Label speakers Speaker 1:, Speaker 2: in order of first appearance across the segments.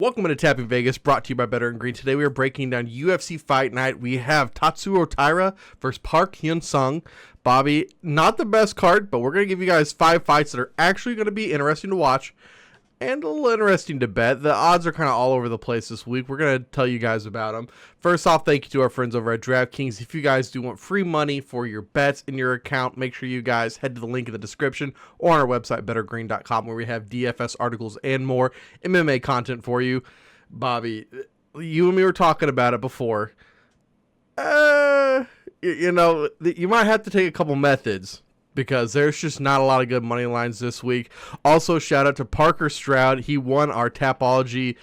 Speaker 1: Welcome to Tapping Vegas, brought to you by Better and Green. Today we are breaking down UFC Fight Night. We have Tatsuro Taira versus Park Hyun-Sung. Bobby, not the best card, but we're going to give you guys 5 fights that are actually going to be interesting to watch and a little interesting to bet. The odds are kind of all over the place this week. We're going to tell you guys about them. First off, thank you to our friends over at DraftKings. If you guys do want free money for your bets in your account, make sure you guys head to the link in the description or on our website, bettergreen.com, where we have DFS articles and more MMA content for you. Bobby, you and me were talking about it before. You might have to take a couple methods, because there's just not a lot of good money lines this week. Also, shout out to Parker Stroud. He won our Tapology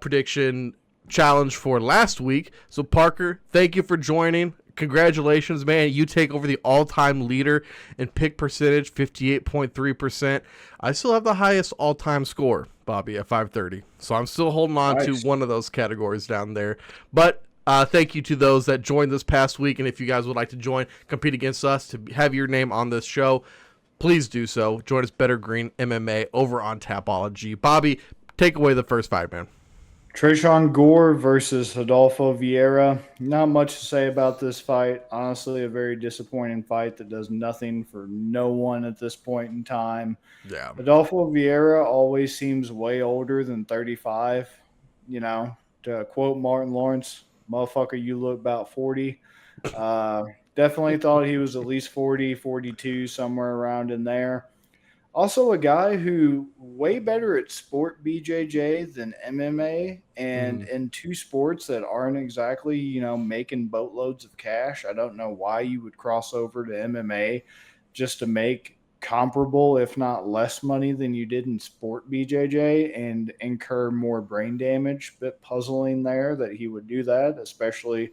Speaker 1: prediction challenge for last week. So, Parker, thank you for joining. Congratulations, man. You take over the all-time leader in pick percentage, 58.3%. I still have the highest all-time score, Bobby, at 530. So I'm still holding on to one of those categories down there. But thank you to those that joined this past week, and if you guys would like to join, compete against us to have your name on this show, please do so. Join us, Better Green MMA, over on Tapology. Bobby, take away the first fight, man.
Speaker 2: Tresean Gore versus Rodolfo Vieira. Not much to say about this fight. Honestly, a very disappointing fight that does nothing for no one at this point in time.
Speaker 1: Yeah.
Speaker 2: Rodolfo Vieira always seems way older than 35. You know, to quote Martin Lawrence, motherfucker, you look about 40. Definitely thought he was at least 40, 42, somewhere around in there. Also a guy who way better at sport BJJ than MMA, and in two sports that aren't exactly, making boatloads of cash. I don't know why you would cross over to MMA just to make comparable, if not less money than you did in sport BJJ and incur more brain damage. Bit puzzling there that he would do that, especially,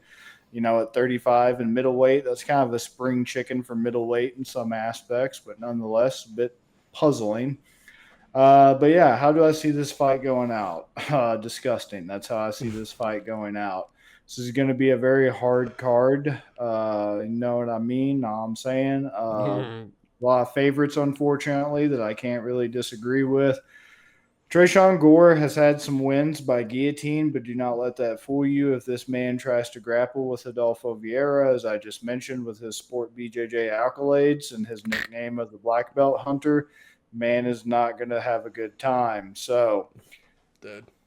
Speaker 2: at 35 and middleweight. That's kind of a spring chicken for middleweight in some aspects, but nonetheless, a bit puzzling. But yeah, how do I see this fight going out? Disgusting. That's how I see this fight going out. This is going to be a very hard card. You know what I mean? Know what I'm saying? A lot of favorites, unfortunately, that I can't really disagree with. Tresean Gore has had some wins by guillotine, but do not let that fool you if this man tries to grapple with Rodolfo Vieira, as I just mentioned, with his sport BJJ accolades and his nickname of the Black Belt Hunter. Man is not going to have a good time. So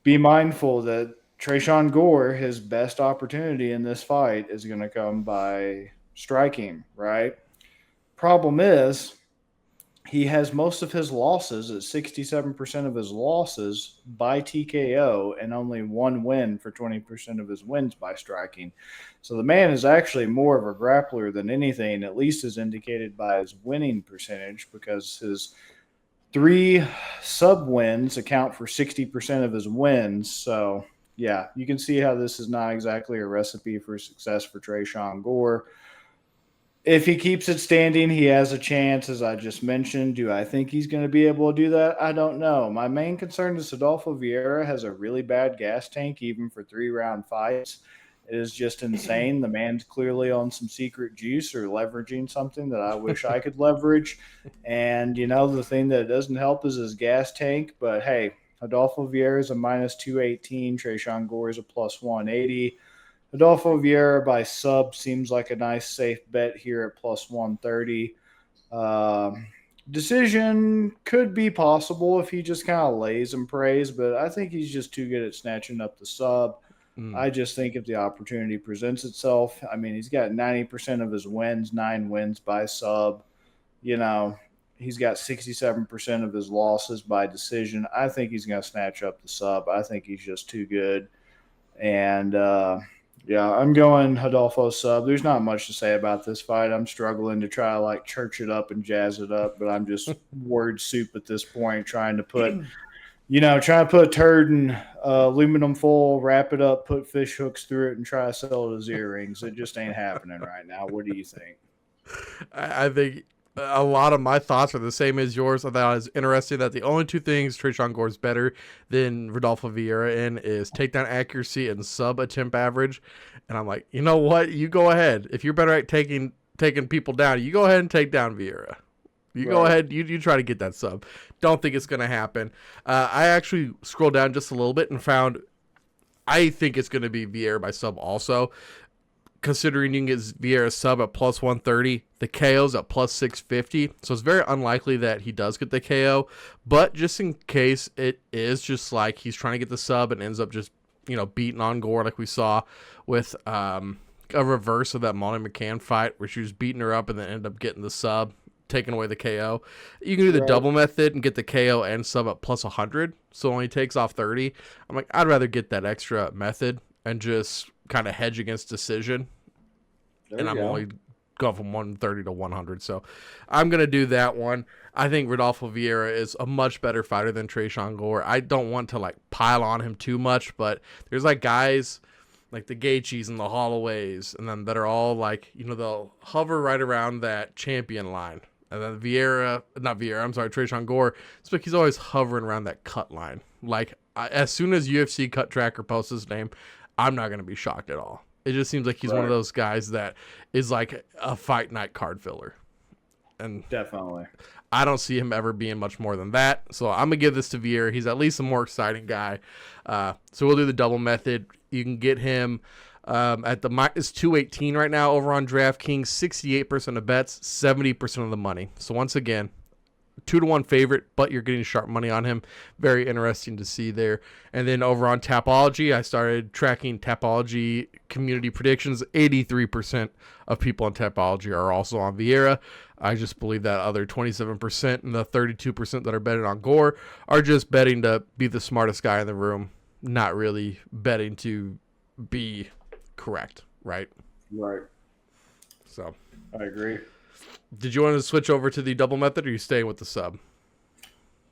Speaker 2: be mindful that Tresean Gore, his best opportunity in this fight is going to come by striking, right? Problem is, he has most of his losses, at 67% of his losses, by TKO, and only one win for 20% of his wins by striking. So the man is actually more of a grappler than anything, at least as indicated by his winning percentage, because his 3 sub-wins account for 60% of his wins. So, yeah, you can see how this is not exactly a recipe for success for Tresean Gore. If he keeps it standing, he has a chance, as I just mentioned. Do I think he's going to be able to do that? I don't know. My main concern is Rodolfo Vieira has a really bad gas tank, even for 3-round fights. It is just insane. The man's clearly on some secret juice or leveraging something that I wish I could leverage. And, the thing that doesn't help is his gas tank. But, hey, Rodolfo Vieira is a minus 218. Tresean Gore is a plus 180. Rodolfo Vieira by sub seems like a nice safe bet here at plus 130. Decision could be possible if he just kind of lays and prays, but I think he's just too good at snatching up the sub. I just think if the opportunity presents itself, I mean, he's got 90% of his wins, 9 wins by sub. He's got 67% of his losses by decision. I think he's going to snatch up the sub. I think he's just too good. And, yeah, I'm going Rodolfo sub. There's not much to say about this fight. I'm struggling to try to church it up and jazz it up, but I'm just word soup at this point, trying to put a turd in aluminum foil, wrap it up, put fish hooks through it, and try to sell it as earrings. It just ain't happening right now. What do you think?
Speaker 1: I think a lot of my thoughts are the same as yours. I thought it was interesting that the only 2 things Tresean Gore is better than Rodolfo Vieira in is takedown accuracy and sub attempt average. And I'm like, you know what? You go ahead. If you're better at taking people down, you go ahead and take down Vieira. You go ahead. You try to get that sub. Don't think it's going to happen. I actually scrolled down just a little bit and found I think it's going to be Vieira by sub also. Considering you can get Vieira sub at plus 130, the KO's at plus 650. So it's very unlikely that he does get the KO. But just in case it is just like he's trying to get the sub and ends up just, beating on Gore like we saw with a reverse of that Molly McCann fight where she was beating her up and then ended up getting the sub, taking away the KO. You can do the double method and get the KO and sub at plus 100. So it only takes off 30. I'm like, I'd rather get that extra method and just kind of hedge against decision. And I'm only going from 130 to 100. So I'm going to do that one. I think Rodolfo Vieira is a much better fighter than Tresean Gore. I don't want to pile on him too much, but there's guys like the Gaethjes and the Holloways and then that are all they'll hover right around that champion line. And then Tresean Gore, it's like he's always hovering around that cut line. As soon as UFC Cut Tracker posts his name, I'm not going to be shocked at all. It just seems like he's one of those guys that is like a fight night card filler. And
Speaker 2: definitely,
Speaker 1: I don't see him ever being much more than that. So I'm going to give this to Vieira. He's at least a more exciting guy. So we'll do the double method. You can get him at the minus 218 right now over on DraftKings. 68% of bets, 70% of the money. So once again, 2-1 favorite, but you're getting sharp money on him. Very interesting to see there. And then over on Tapology, I started tracking Tapology community predictions. 83% of people on Tapology are also on Vieira. I just believe that other 27% and the 32% that are betting on Gore are just betting to be the smartest guy in the room, not really betting to be correct, right?
Speaker 2: Right.
Speaker 1: So
Speaker 2: I agree.
Speaker 1: Did you want to switch over to the double method, or are you staying with the sub?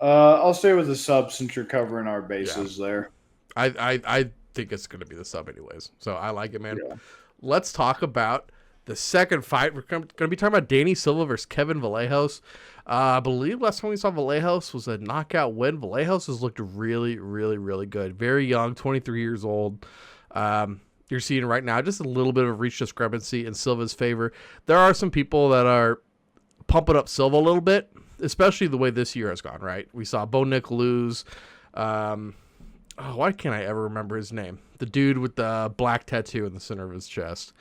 Speaker 2: I'll stay with the sub since you're covering our bases there.
Speaker 1: I think it's going to be the sub anyways. So I like it, man.
Speaker 2: Yeah.
Speaker 1: Let's talk about the second fight. We're going to be talking about Danny Silva versus Kevin Vallejos. I believe last time we saw Vallejos was a knockout win. Vallejos has looked really, really, really good. Very young, 23 years old. You're seeing right now just a little bit of reach discrepancy in Silva's favor. There are some people that are pumping up Silva a little bit, especially the way this year has gone, right? We saw Bo Nick lose. Why can't I ever remember his name? The dude with the black tattoo in the center of his chest.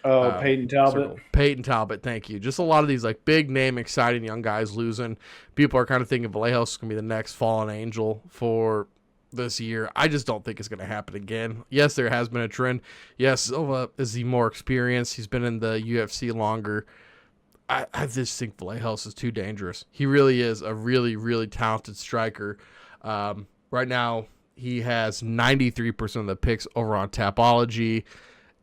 Speaker 2: Oh, Peyton Talbot.
Speaker 1: Peyton Talbot, thank you. Just a lot of these big name, exciting young guys losing. People are kind of thinking Vallejos is going to be the next fallen angel for this year. I just don't think it's going to happen again. Yes, there has been a trend. Yes, Silva is the more experienced. He's been in the UFC longer. I just think Vallejos is too dangerous. He really is a really, really talented striker. Right now, he has 93% of the picks over on Tapology,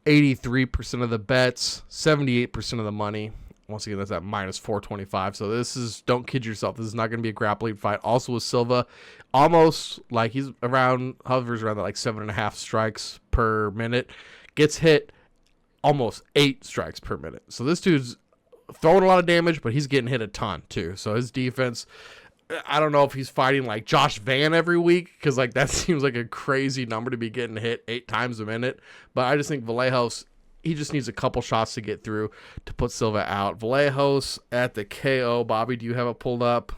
Speaker 1: 83% of the bets, 78% of the money. Once again, that's at minus 425. So this is, don't kid yourself, this is not going to be a grappling fight. Also with Silva, almost he's hovers around that 7.5 strikes per minute. Gets hit almost 8 strikes per minute. So this dude's throwing a lot of damage, but he's getting hit a ton too. So his defense, I don't know if he's fighting like Josh Van every week, because that seems like a crazy number to be getting hit 8 times a minute. But I just think Vallejos, he just needs a couple shots to get through to put Silva out. Vallejos at the KO. Bobby, do you have it pulled up?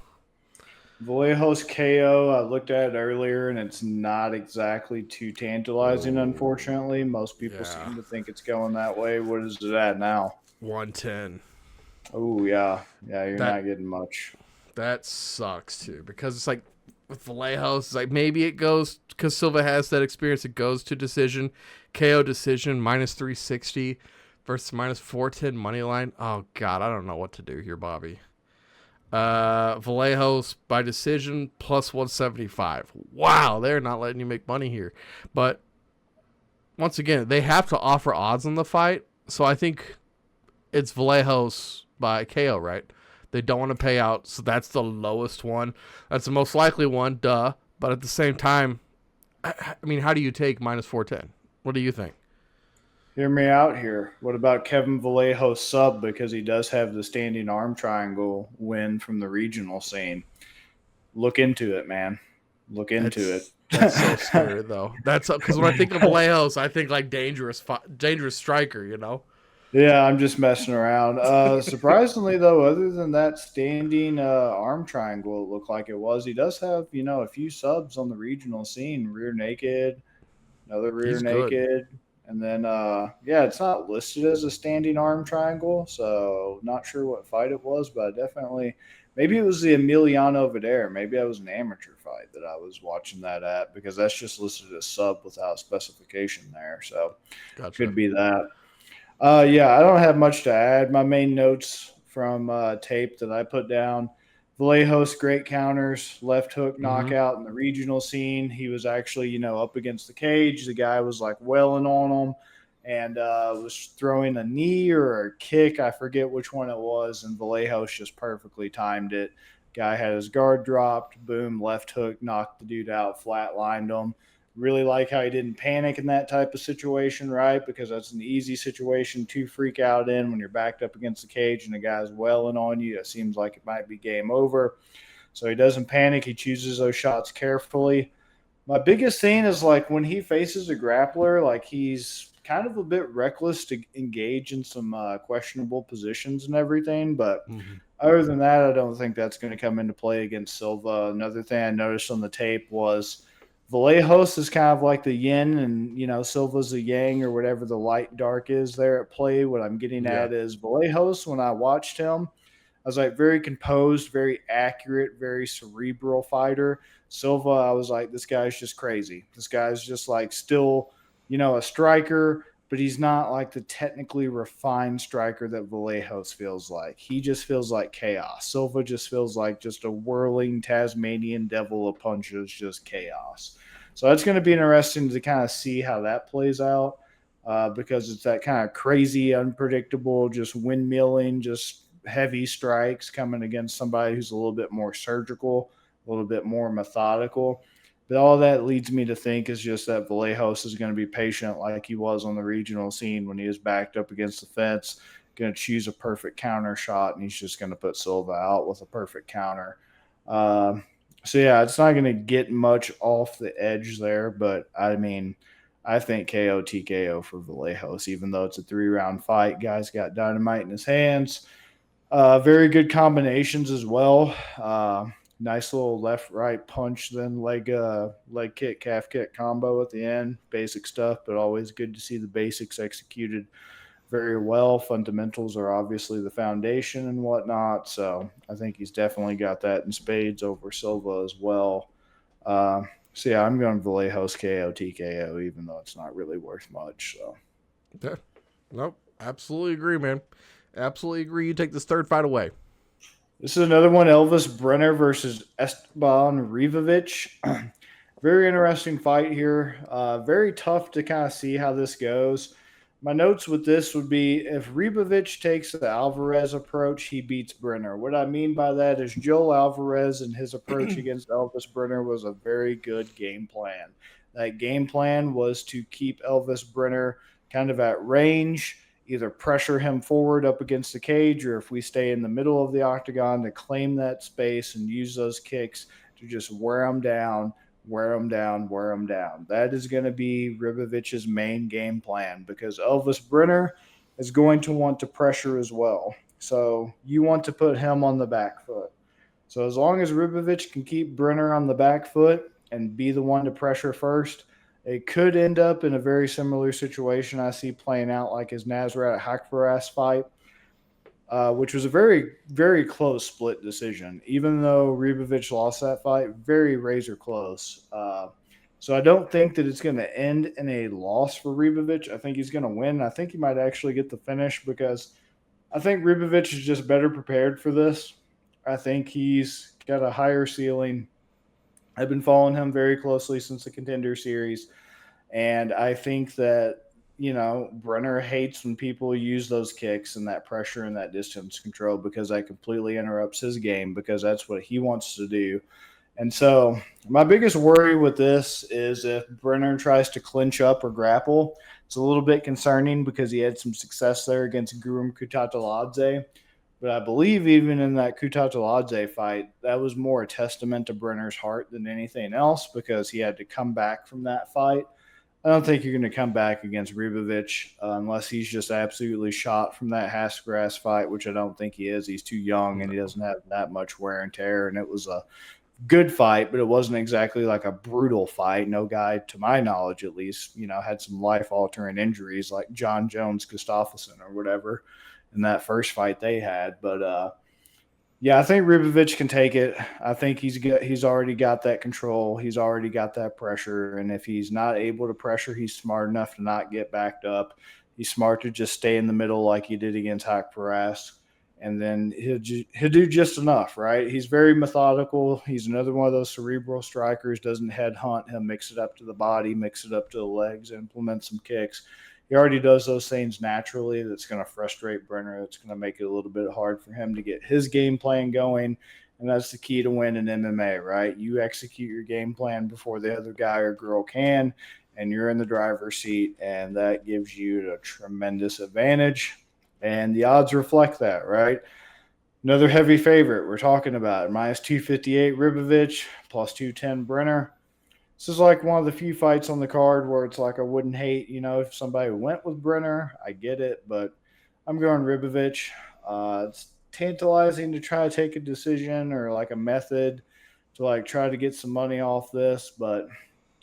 Speaker 2: Vallejos KO, I looked at it earlier, and it's not exactly too tantalizing, unfortunately. Most people seem to think it's going that way. What is it at now?
Speaker 1: 110.
Speaker 2: Oh, yeah. Yeah, you're not getting much.
Speaker 1: That sucks, too, because it's with Vallejos, it's maybe it goes, because Silva has that experience, it goes to decision. KO decision, minus 360 versus minus 410 money line. Oh, God, I don't know what to do here, Bobby. Vallejos by decision, plus 175. Wow, they're not letting you make money here. But, once again, they have to offer odds on the fight, so I think it's Vallejos by KO, right? They don't want to pay out, so that's the lowest one. That's the most likely one, duh. But at the same time, I mean, how do you take minus 410? What do you think?
Speaker 2: Hear me out here. What about Kevin Vallejos sub, because he does have the standing arm triangle win from the regional scene? Look into it, man. Look into it.
Speaker 1: That's so scary, though. That's because when I think of Vallejos, I think dangerous striker,
Speaker 2: Yeah, I'm just messing around. Surprisingly, though, other than that standing arm triangle, it looked like it was. He does have, a few subs on the regional scene. Rear naked, another rear
Speaker 1: He's good.
Speaker 2: naked, and then yeah, it's not listed as a standing arm triangle, so not sure what fight it was, but definitely maybe it was the Emiliano Videre. Maybe that was an amateur fight that I was watching that at because that's just listed as sub without specification there. So
Speaker 1: Gotcha.
Speaker 2: could be that. Yeah, I don't have much to add. My main notes from tape that I put down: Vallejos, great counters, left hook
Speaker 1: Mm-hmm.
Speaker 2: knockout in the regional scene. He was actually, up against the cage. The guy was like welling on him and was throwing a knee or a kick. I forget which one it was. And Vallejos just perfectly timed it. Guy had his guard dropped. Boom, left hook, knocked the dude out, flatlined him. Really like how he didn't panic in that type of situation, right? Because that's an easy situation to freak out in when you're backed up against the cage and the guy's welling on you. It seems like it might be game over. So he doesn't panic. He chooses those shots carefully. My biggest thing is like when he faces a grappler, like he's kind of a bit reckless to engage in some questionable positions and everything. But
Speaker 1: Mm-hmm.
Speaker 2: other than that, I don't think that's going to come into play against Silva. Another thing I noticed on the tape was Vallejos is kind of like the yin, and Silva's the yang, or whatever the light dark is there at play. What I'm getting
Speaker 1: Yeah.
Speaker 2: at is Vallejos. When I watched him, I was like very composed, very accurate, very cerebral fighter. Silva, I was like, this guy's just crazy. This guy's just like still, a striker, but he's not like the technically refined striker that Vallejos feels like. He just feels like chaos. Silva just feels like just a whirling Tasmanian devil of punches, just chaos. So that's going to be interesting to kind of see how that plays out because it's that kind of crazy, unpredictable, just windmilling, just heavy strikes coming against somebody who's a little bit more surgical, a little bit more methodical. But all that leads me to think is just that Vallejos is going to be patient like he was on the regional scene when he was backed up against the fence, going to choose a perfect counter shot, and he's just going to put Silva out with a perfect counter. Um, so, yeah, it's not going to get much off the edge there, but I mean, I think KO TKO for Vallejos, even though it's a 3-round fight. Guy's got dynamite in his hands. Very good combinations as well. Nice little left right punch, then leg kick, calf kick combo at the end. Basic stuff, but always good to see the basics executed very well. Fundamentals are obviously the foundation and whatnot. So I think he's definitely got that in spades over Silva as well. Uh, so yeah, I'm going Vallejos KO TKO, even though it's not really worth much. So
Speaker 1: Yeah. Nope. Absolutely agree, man. Absolutely agree. You take this third fight away.
Speaker 2: this is another one: Elvis Brenner versus Esteban Rivovic. Very interesting fight here. Very tough to kind of see how this goes. My notes with this would be if Ribovic takes the Alvarez approach, he beats Brenner. What I mean by that is Joel Alvarez and his approach against Elvis Brenner was a very good game plan. That game plan was to keep Elvis Brenner kind of at range, either pressure him forward up against the cage, or if we stay in the middle of the octagon, to claim that space and use those kicks to just wear him down, wear him down, wear him down. That is going to be Ribovic's main game plan because Elvis Brenner is going to want to pressure as well. So you want to put him on the back foot. So as long as Ribovic can keep Brenner on the back foot and be the one to pressure first, it could end up in a very similar situation I see playing out like his Nasrat Hakparas fight, which was a very, very close split decision. Even though Ribovic lost that fight, very razor close. So I don't think that it's going to end in a loss for Ribovic. I think he's going to win. I think he might actually get the finish because I think Ribovic is just better prepared for this. I think he's got a higher ceiling. I've been following him very closely since the Contender Series, and I think that, Brenner hates when people use those kicks and that pressure and that distance control because that completely interrupts his game because that's what he wants to do. And so my biggest worry with this is if Brenner tries to clinch up or grapple. It's a little bit concerning because he had some success there against Gurum Kutateladze. But I believe even in that Kutateladze fight, that was more a testament to Brenner's heart than anything else because he had to come back from that fight. I don't think you're going to come back against Ribovic unless he's just absolutely shot from that Hasgrass fight, which I don't think he is. He's too young and he doesn't have that much wear and tear. And it was a good fight, but it wasn't exactly like a brutal fight. No guy, to my knowledge at least, had some life altering injuries like John Jones Gustafsson or whatever in that first fight they had. But yeah, I think Ribovic can take it. I think he's already got that control. He's already got that pressure. And if he's not able to pressure, he's smart enough to not get backed up. He's smart to just stay in the middle like he did against Hak Paras. And then he'll do just enough, right? He's very methodical. He's another one of those cerebral strikers, doesn't headhunt. He'll mix it up to the body, mix it up to the legs, implement some kicks. He already does those things naturally. That's going to frustrate Brenner. That's going to make it a little bit hard for him to get his game plan going. And that's the key to win in MMA, right? You execute your game plan before the other guy or girl can, and you're in the driver's seat, and that gives you a tremendous advantage. And the odds reflect that, right? Another heavy favorite we're talking about, minus 258 Ribovic, plus 210 Brenner. This is like one of the few fights on the card where it's like I wouldn't hate, if somebody went with Brenner. I get it, but I'm going Ribovic. It's tantalizing to try to take a decision or like a method to like try to get some money off this, but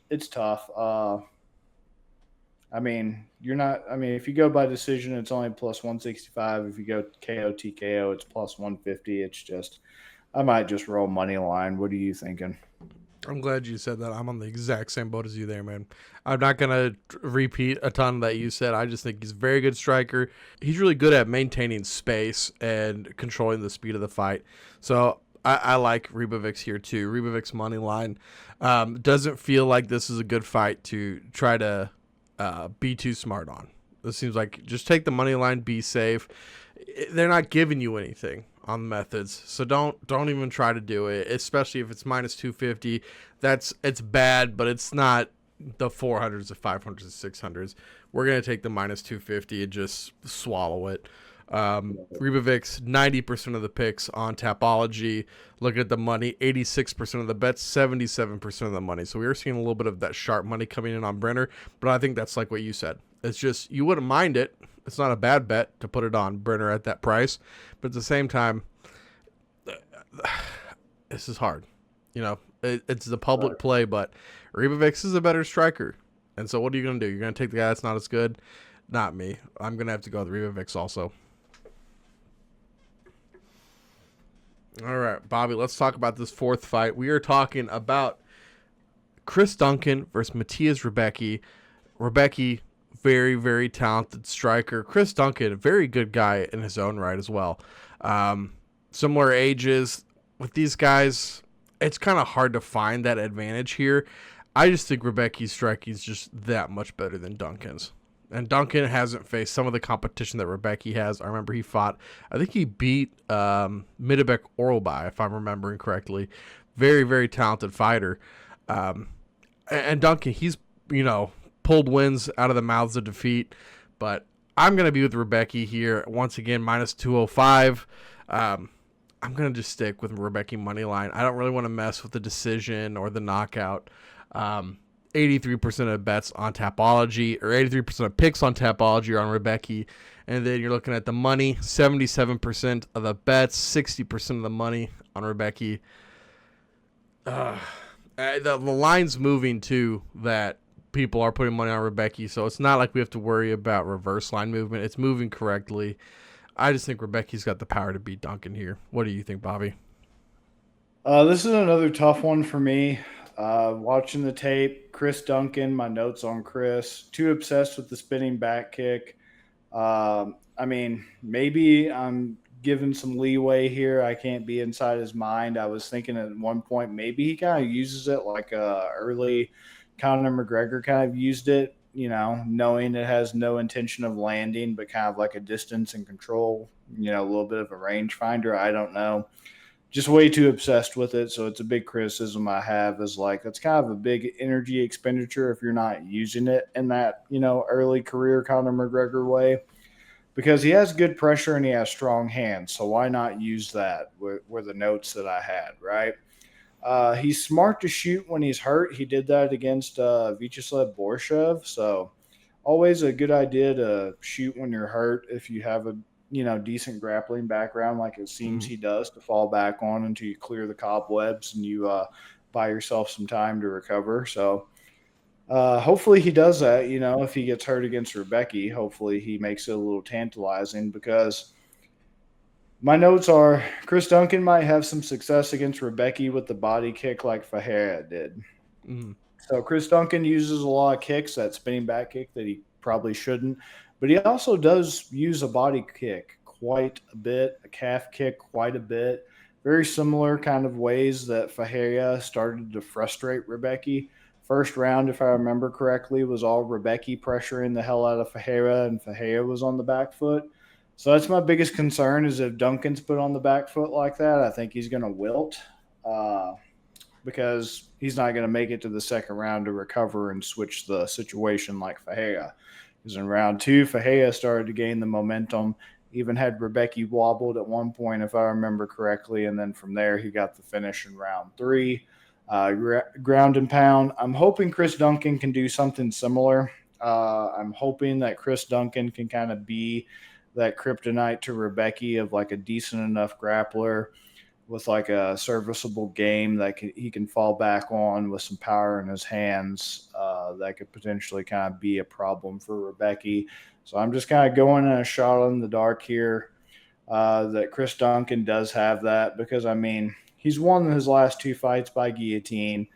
Speaker 2: it's tough. If you go by decision, it's only plus 165. If you go KO TKO, it's plus 150. It's just, I might just roll money line. What are you thinking?
Speaker 1: I'm glad you said that. I'm on the exact same boat as you there, man. I'm not going to repeat a ton that you said. I just think he's a very good striker. He's really good at maintaining space and controlling the speed of the fight. So I like Ribovic here too. Ribovic's money line doesn't feel like this is a good fight to try to be too smart on. This seems like just take the money line, be safe. They're not giving you anything on the methods, so don't even try to do it, especially if it's minus 250. It's bad, but it's not the 400s, the 500s, the 600s. We're gonna take the minus 250 and just swallow it. Ribovic's 90% of the picks on Tapology. Look at the money, 86% of the bets, 77% of the money. So we are seeing a little bit of that sharp money coming in on Brenner, but I think that's like what you said. It's just, you wouldn't mind it. It's not a bad bet to put it on Brenner at that price, but at the same time, this is hard. It's the public play, but Ribovic is a better striker. And so what are you going to do? You're going to take the guy that's not as good? Not me. I'm going to have to go with Ribovic also. All right, Bobby, let's talk about this fourth fight. We are talking about Chris Duncan versus Matthias Rebecki. Rebecki, very, very talented striker. Chris Duncan, a very good guy in his own right as well. Similar ages. With these guys, it's kind of hard to find that advantage here. I just think Rebecki's striking is just that much better than Duncan's. And Duncan hasn't faced some of the competition that Rebecki has. I remember I think he beat Midabek Oralby, if I'm remembering correctly. Very, very talented fighter. And Duncan, he's, pulled wins out of the mouths of defeat. But I'm going to be with Rebecki here. Once again, minus 205. I'm going to just stick with Rebecki money line. I don't really want to mess with the decision or the knockout. 83% of bets on Tapology, or 83% of picks on Tapology are on Rebecki. And then you're looking at the money, 77% of the bets, 60% of the money on Rebecki. The line's moving too, that people are putting money on Rebecki, so it's not like we have to worry about reverse line movement. It's moving correctly. I just think Rebecki's got the power to beat Duncan here. What do you think, Bobby?
Speaker 2: This is another tough one for me. Watching the tape, Chris Duncan, my notes on Chris, too obsessed with the spinning back kick. Maybe I'm given some leeway here. I can't be inside his mind. I was thinking at one point, maybe he kind of uses it like early Conor McGregor kind of used it, knowing it has no intention of landing, but kind of like a distance and control, a little bit of a rangefinder. I don't know. Just way too obsessed with it. So it's a big criticism I have is like, it's kind of a big energy expenditure if you're not using it in that, early career Conor McGregor way, because he has good pressure and he has strong hands. So why not use that were the notes that I had, right? He's smart to shoot when he's hurt. He did that against Vyacheslav Borshev. So always a good idea to shoot when you're hurt if you have a decent grappling background like it seems
Speaker 1: Mhm.
Speaker 2: he does, to fall back on until you clear the cobwebs and you buy yourself some time to recover. So hopefully he does that. If he gets hurt against Rebecca, hopefully he makes it a little tantalizing, because my notes are Chris Duncan might have some success against Rebecca with the body kick like Fahera did.
Speaker 1: Mhm.
Speaker 2: So Chris Duncan uses a lot of kicks, that spinning back kick that he probably shouldn't, but he also does use a body kick quite a bit, a calf kick quite a bit. Very similar kind of ways that Fahera started to frustrate Rebecca. First round, if I remember correctly, was all Rebecca pressuring the hell out of Fahera, and Fahera was on the back foot. So that's my biggest concern, is if Duncan's put on the back foot like that, I think he's going to wilt. Because he's not going to make it to the second round to recover and switch the situation like Fahea. Because in round two, Fahea started to gain the momentum, even had Rebecca wobbled at one point, if I remember correctly. And then from there, he got the finish in round three. Ground and pound. I'm hoping Chris Duncan can do something similar. I'm hoping that Chris Duncan can kind of be that kryptonite to Rebecca of like a decent enough grappler with like a serviceable game that he can fall back on with some power in his hands, that could potentially kind of be a problem for Rebecca. So I'm just kind of going in a shot in the dark here, that Chris Duncan does have that, because I mean he's won his last two fights by guillotine,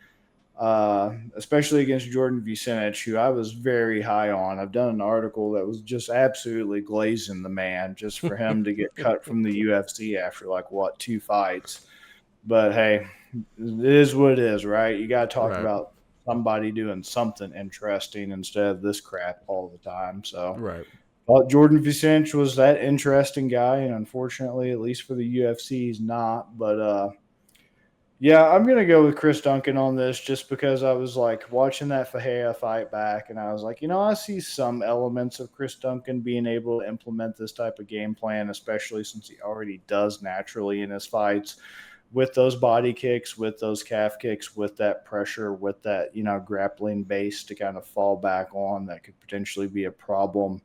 Speaker 2: especially against Jordan Vucinic, who I was very high on. I've done an article that was just absolutely glazing the man just for him to get cut from the UFC after like what, two fights. But hey, it is what it is, right? You got to talk
Speaker 1: Right.
Speaker 2: about somebody doing something interesting instead of this crap all the time. So,
Speaker 1: Right.
Speaker 2: well, Jordan Vucinic was that interesting guy, and unfortunately, at least for the UFC, he's not. But yeah, I'm gonna go with Chris Duncan on this, just because I was like watching that Fahea fight back, and I was like, I see some elements of Chris Duncan being able to implement this type of game plan, especially since he already does naturally in his fights, with those body kicks, with those calf kicks, with that pressure, with that grappling base to kind of fall back on, that could potentially be a problem.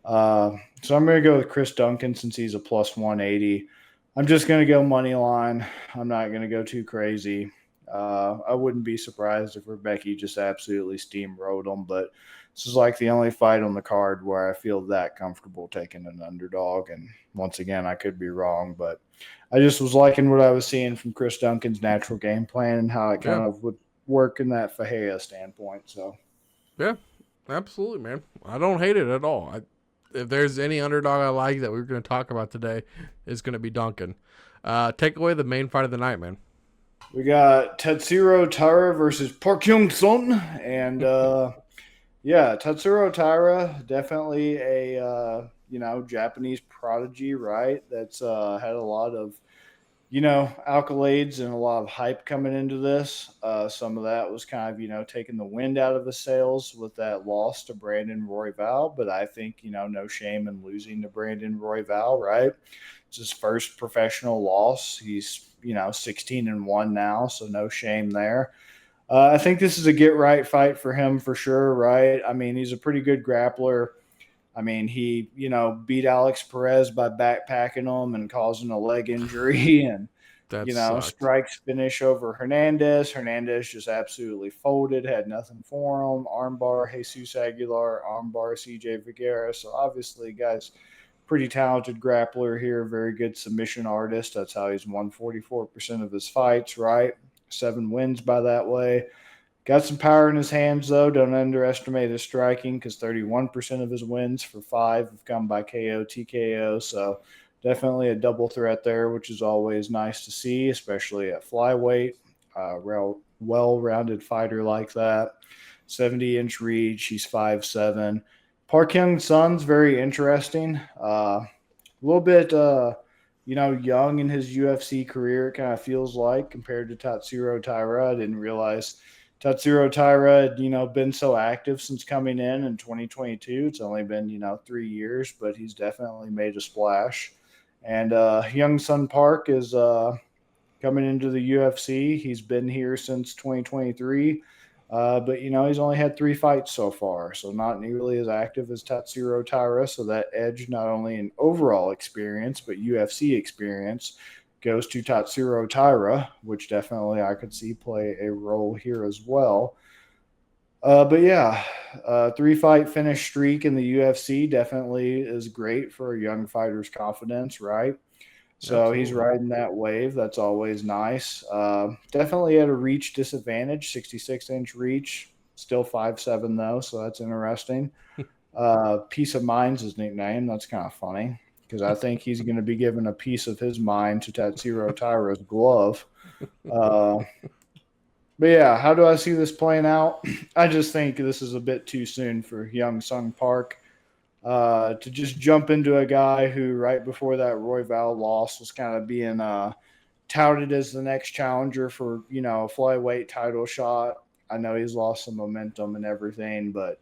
Speaker 2: So I'm going to go with Chris Duncan since he's a plus 180. I'm just going to go money line. I'm not going to go too crazy. I wouldn't be surprised if Rebecca just absolutely steamrolled him, but this is like the only fight on the card where I feel that comfortable taking an underdog. And once again, I could be wrong, but I just was liking what I was seeing from Chris Duncan's natural game plan and how it
Speaker 1: Yeah.
Speaker 2: kind of would work in that Fahea standpoint. So
Speaker 1: Yeah. Absolutely, man. I don't hate it at all. If there's any underdog I like that we're going to talk about today, it's going to be Duncan. Take away the main fight of the night, man.
Speaker 2: we got Tatsuro Taira versus Park Hyun-Sung, and yeah, Tatsuro Taira, definitely a Japanese prodigy, right? That's had a lot of accolades and a lot of hype coming into this. Some of that was kind of taking the wind out of the sails with that loss to Brandon Royval, but I think no shame in losing to Brandon Royval, right? It's his first professional loss. He's 16-1 now, so no shame there. I think this is a get right fight for him for sure, right? I mean, he's a pretty good grappler. I mean, he, beat Alex Perez by backpacking him and causing a leg injury and,
Speaker 1: That sucked.
Speaker 2: strikes finish over Hernandez. Hernandez just absolutely folded, had nothing for him. Armbar Jesus Aguilar, armbar CJ Figueroa. So obviously, guys, pretty talented grappler here, very good submission artist. That's how he's won 44% of his fights, right? 7 wins by that way. Got some power in his hands, though. Don't underestimate his striking, because 31% of his wins for 5 have come by KO, TKO. So definitely a double threat there, which is always nice to see, especially at flyweight. Well-rounded fighter like that. 70-inch reach. He's 5'7". Park Hyung-Sung's very interesting. A little bit, young in his UFC career, it kind of feels like, compared to Tatsuro Taira. I didn't realize Tatsuro Taira had, been so active since coming in 2022. It's only been, 3 years, but he's definitely made a splash. And Young Sun Park is coming into the UFC. He's been here since 2023. But, he's only had 3 fights so far, so not nearly as active as Tatsuro Taira. So that edge, not only in overall experience, but UFC experience, goes to Tatsuro Taira, which definitely I could see play a role here as well. But yeah, 3 fight finish streak in the UFC definitely is great for a young fighter's confidence, right? So he's
Speaker 1: Absolutely.
Speaker 2: riding that wave. That's always nice. Definitely at a reach disadvantage, 66-inch reach, still 5'7" though, so that's interesting. Piece of Mind's his nickname. That's kind of funny because I think he's going to be giving a piece of his mind to Tatsuro Taira's glove. Uh, but yeah, how do I see this playing out? I just think this is a bit too soon for Hyun-Sung Park to just jump into a guy who, right before that Royval loss, was kind of being touted as the next challenger for, a flyweight title shot. I know he's lost some momentum and everything, but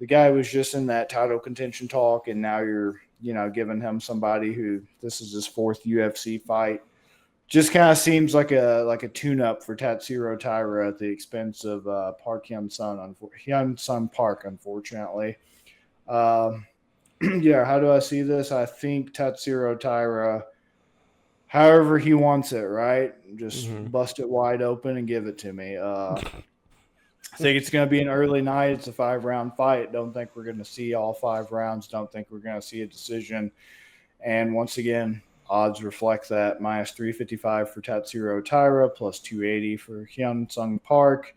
Speaker 2: the guy was just in that title contention talk, and now you're, giving him somebody who this is his 4th UFC fight. Just kind of seems like a tune-up for Tatsuro Taira at the expense of Park Hyun-Sung Park, unfortunately. Yeah, how do I see this? I think Tatsuro Taira, however he wants it, right? Just bust it wide open and give it to me. I think it's going to be an early night. It's a 5-round fight. Don't think we're going to see all 5 rounds. Don't think we're going to see a decision. And once again, odds reflect that. Minus 355 for Tatsuro Taira, plus 280 for Hyun-Sung Park.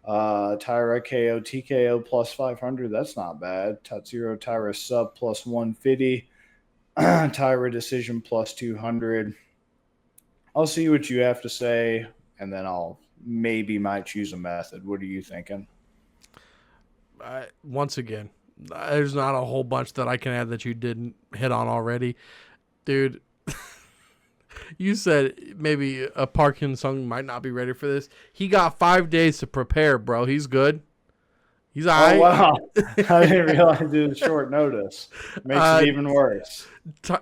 Speaker 2: Taira KO TKO plus 500. That's not bad. Tatsuro Taira sub plus 150. Taira decision plus 200. I'll see what you have to say, and then I'll might choose a method. What are you thinking?
Speaker 1: Once again, there's not a whole bunch that I can add that you didn't hit on already. Dude, you said maybe a Park Hyun-Sung might not be ready for this. He got 5 days to prepare, bro. He's good. He's all right.
Speaker 2: Oh, wow. I didn't realize it was short notice. Makes it even worse.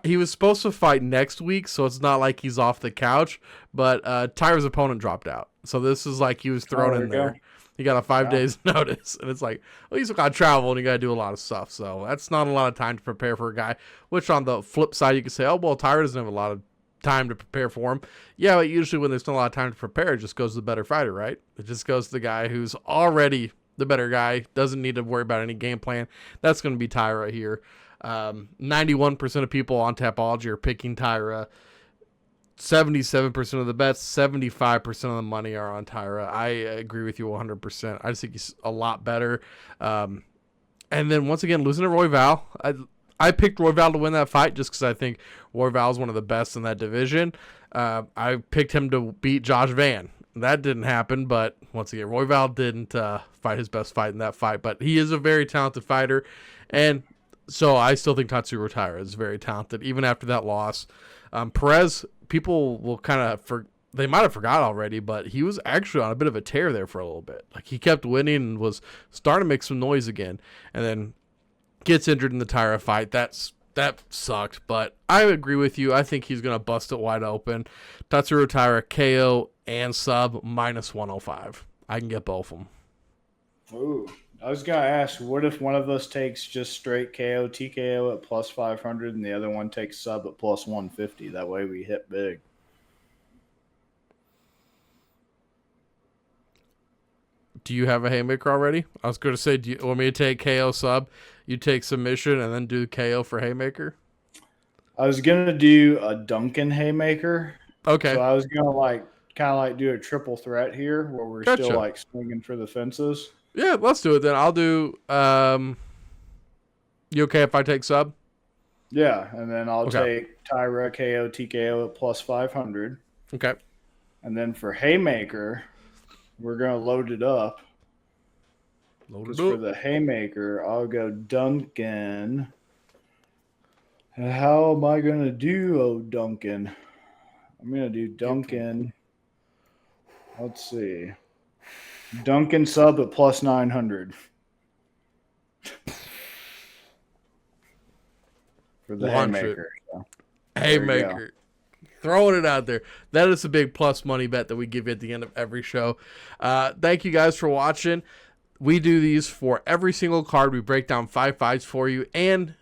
Speaker 1: He was supposed to fight next week, so it's not like he's off the couch, but Tyra's opponent dropped out. So this is like he was thrown in there. He got a 5 days notice, and it's like, well, he's got to travel, and you got to do a lot of stuff. So that's not a lot of time to prepare for a guy, which on the flip side, you could say, oh, well, Tyra doesn't have a lot of time to prepare for him. Yeah, but usually when there's not a lot of time to prepare, it just goes to the better fighter, right? It just goes to the guy who's already the better guy, doesn't need to worry about any game plan. That's going to be Taira here. 91% of people on Tapology are picking Taira. 77% of the bets, 75% of the money are on Taira. I agree with you 100%. I just think he's a lot better. And then once again, losing to Royval. I picked Royval to win that fight just because I think Royval is one of the best in that division. I picked him to beat Josh Van. That didn't happen, but once again, Royval didn't fight his best fight in that fight. But he is a very talented fighter, and so I still think Tatsuro Taira is very talented, even after that loss. Perez, people will kind of they might have forgot already, but he was actually on a bit of a tear there for a little bit. Like, he kept winning and was starting to make some noise again, and then gets injured in the Taira fight. That sucked, but I agree with you. I think he's going to bust it wide open. Tatsuro Taira, KO and sub, minus 105. I can get both of them.
Speaker 2: Ooh, I was going to ask, what if one of us takes just straight KO, TKO at plus 500, and the other one takes sub at plus 150? That way we hit big.
Speaker 1: Do you have a haymaker already? I was going to say, do you want me to take KO sub? You take submission and then do KO for haymaker?
Speaker 2: I was going to do a Duncan haymaker.
Speaker 1: Okay.
Speaker 2: So I was going to kind of do a triple threat here where we're still swinging for the fences.
Speaker 1: Yeah, let's do it then. I'll do you okay if I take sub?
Speaker 2: Yeah, and then I'll take Taira, KO, TKO at plus 500.
Speaker 1: Okay.
Speaker 2: And then for haymaker, we're going to load it up. For the haymaker, I'll go Duncan. How am I going to do Duncan? I'm going to do Duncan. Let's see. Duncan sub at plus 900. For the haymaker. So,
Speaker 1: haymaker. Throwing it out there. That is a big plus money bet that we give you at the end of every show. Thank you guys for watching. We do these for every single card. We break down 5 fights for you, and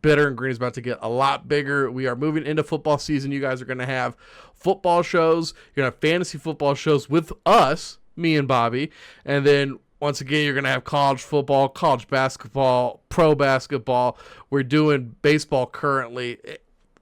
Speaker 1: Bitter and Green is about to get a lot bigger. We are moving into football season. You guys are going to have football shows. You're going to have fantasy football shows with us, me and Bobby. And then once again, you're going to have college football, college basketball, pro basketball. We're doing baseball currently.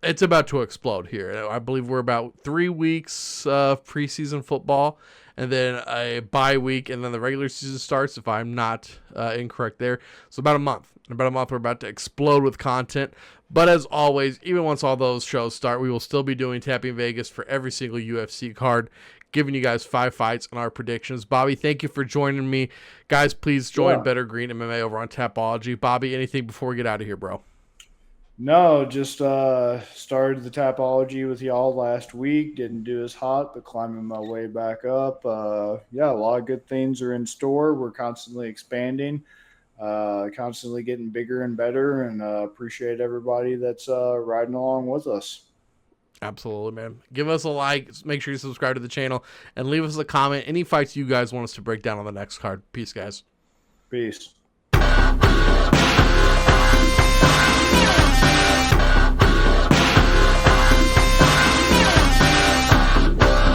Speaker 1: It's about to explode here. I believe we're about 3 weeks of preseason football, and then a bye week, and then the regular season starts, if I'm not incorrect there. So about a month. In about a month, we're about to explode with content. But as always, even once all those shows start, we will still be doing Tapping Vegas for every single UFC card, giving you guys 5 fights and our predictions. Bobby, thank you for joining me. Guys, please join Better Green MMA over on Tapology. Bobby, anything before we get out of here, bro?
Speaker 2: No, just started the Tapology with y'all last week. Didn't do as hot, but climbing my way back up. Yeah, a lot of good things are in store. We're constantly expanding, constantly getting bigger and better, and appreciate everybody that's riding along with us.
Speaker 1: Absolutely, man. Give us a like. Make sure you subscribe to the channel, and leave us a comment. Any fights you guys want us to break down on the next card. Peace, guys.
Speaker 2: Peace.